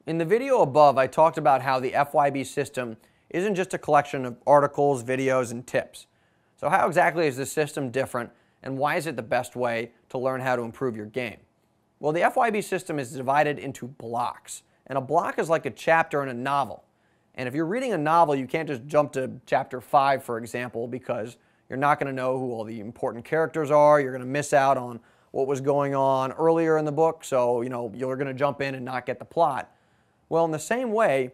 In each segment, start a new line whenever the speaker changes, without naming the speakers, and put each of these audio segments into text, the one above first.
In the video above, I talked about how the FYB system isn't just a collection of articles, videos, and tips. So how exactly is this system different, and why is it the best way to learn how to improve your game? Well, the FYB system is divided into blocks, and a block is like a chapter in a novel. And if you're reading a novel, you can't just jump to chapter 5, for example, because you're not going to know who all the important characters are. You're going to miss out on what was going on earlier in the book, so you're going to jump in and not get the plot. Well, in the same way,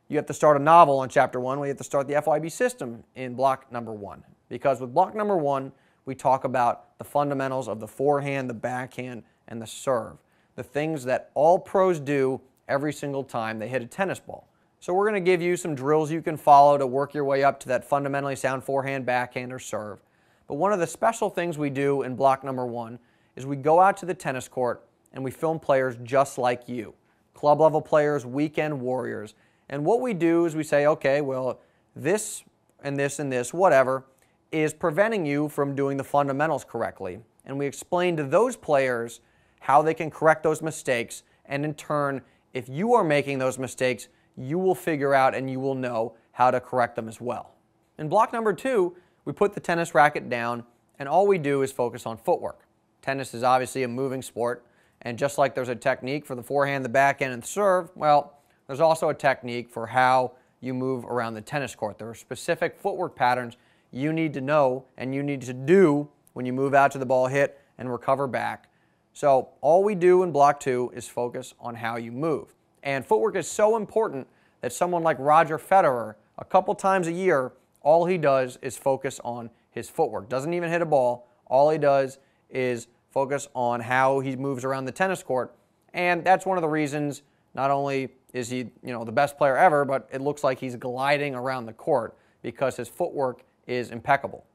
you have to start a novel on chapter 1, you have to start the FYB system in block number 1. Because with block number 1, we talk about the fundamentals of the forehand, the backhand, and the serve. The things that all pros do every single time they hit a tennis ball. So we're going to give you some drills you can follow to work your way up to that fundamentally sound forehand, backhand, or serve. But one of the special things we do in block number 1 is we go out to the tennis court and we film players just like you. Club level players, weekend warriors. And what we do is we say, okay, well, this and this and this, whatever, is preventing you from doing the fundamentals correctly. And we explain to those players how they can correct those mistakes, and in turn, if you are making those mistakes, you will figure out and you will know how to correct them as well. In block number 2, we put the tennis racket down, and all we do is focus on footwork. Tennis is obviously a moving sport, and just like there's a technique for the forehand, the backhand, and the serve, well, there's also a technique for how you move around the tennis court. There are specific footwork patterns you need to know and you need to do when you move out to the ball hit and recover back. So all we do in block 2 is focus on how you move. And footwork is so important that someone like Roger Federer, a couple times a year, all he does is focus on his footwork. Doesn't even hit a ball. All he does is focus on how he moves around the tennis court. And that's one of the reasons not only is he the best player ever, but it looks like he's gliding around the court because his footwork is impeccable.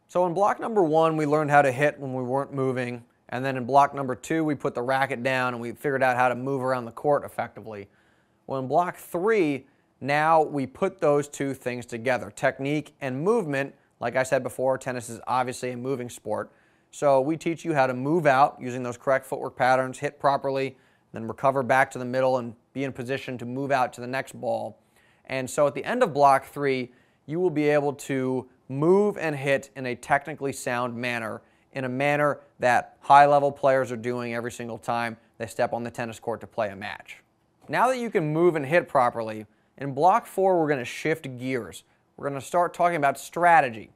So in block number 1, we learned how to hit when we weren't moving. And then in block number 2, we put the racket down and we figured out how to move around the court effectively. Well, in block 3, now we put those two things together, technique and movement. Like I said before, tennis is obviously a moving sport. So we teach you how to move out using those correct footwork patterns, hit properly, then recover back to the middle and be in position to move out to the next ball. And so at the end of block 3, you will be able to move and hit in a technically sound manner, in a manner that high-level players are doing every single time they step on the tennis court to play a match. Now that you can move and hit properly, in block 4 we're going to shift gears. We're going to start talking about strategy,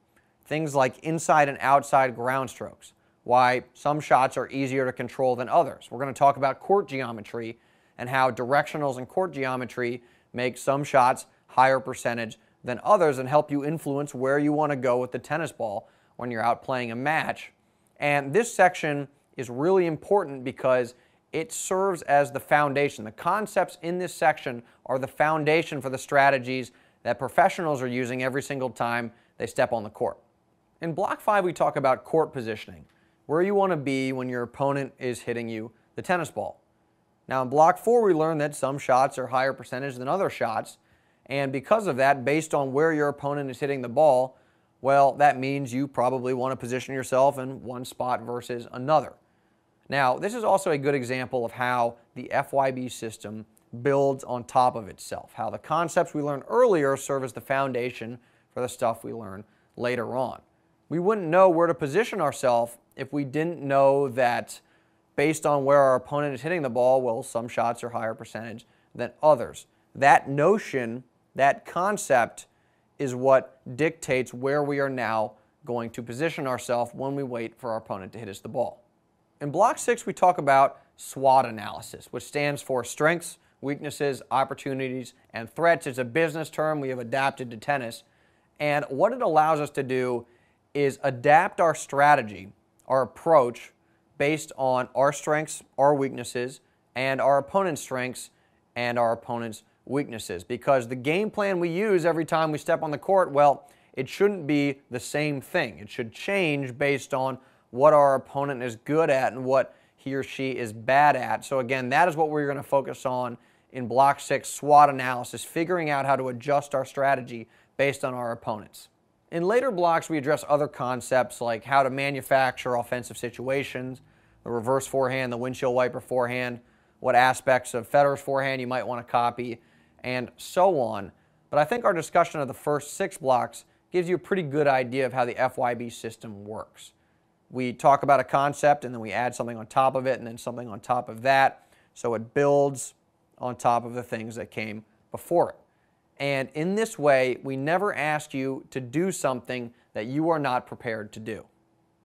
things like inside and outside ground strokes, why some shots are easier to control than others. We're going to talk about court geometry and how directionals and court geometry make some shots higher percentage than others and help you influence where you want to go with the tennis ball when you're out playing a match. And this section is really important because it serves as the foundation. The concepts in this section are the foundation for the strategies that professionals are using every single time they step on the court. In block 5, we talk about court positioning, where you want to be when your opponent is hitting you the tennis ball. Now in block 4, we learn that some shots are higher percentage than other shots, and because of that, based on where your opponent is hitting the ball, well, that means you probably want to position yourself in one spot versus another. Now, this is also a good example of how the FYB system builds on top of itself, how the concepts we learned earlier serve as the foundation for the stuff we learn later on. We wouldn't know where to position ourselves if we didn't know that based on where our opponent is hitting the ball, well, some shots are higher percentage than others. That notion, that concept, is what dictates where we are now going to position ourselves when we wait for our opponent to hit us the ball. In block 6, we talk about SWOT analysis, which stands for strengths, weaknesses, opportunities, and threats. It's a business term we have adapted to tennis. And what it allows us to do is adapt our strategy, our approach, based on our strengths, our weaknesses, and our opponent's strengths and our opponent's weaknesses. Because the game plan we use every time we step on the court, well, it shouldn't be the same thing. It should change based on what our opponent is good at and what he or she is bad at. So again, that is what we're going to focus on in block 6, SWOT analysis, figuring out how to adjust our strategy based on our opponents. In later blocks, we address other concepts like how to manufacture offensive situations, the reverse forehand, the windshield wiper forehand. what aspects of Fedor's forehand you might want to copy, and so on. But I think our discussion of the first 6 blocks gives you a pretty good idea of how the FYB system works. We talk about a concept and then we add something on top of it and then something on top of that, so it builds on top of the things that came before it. And in this way, we never ask you to do something that you are not prepared to do.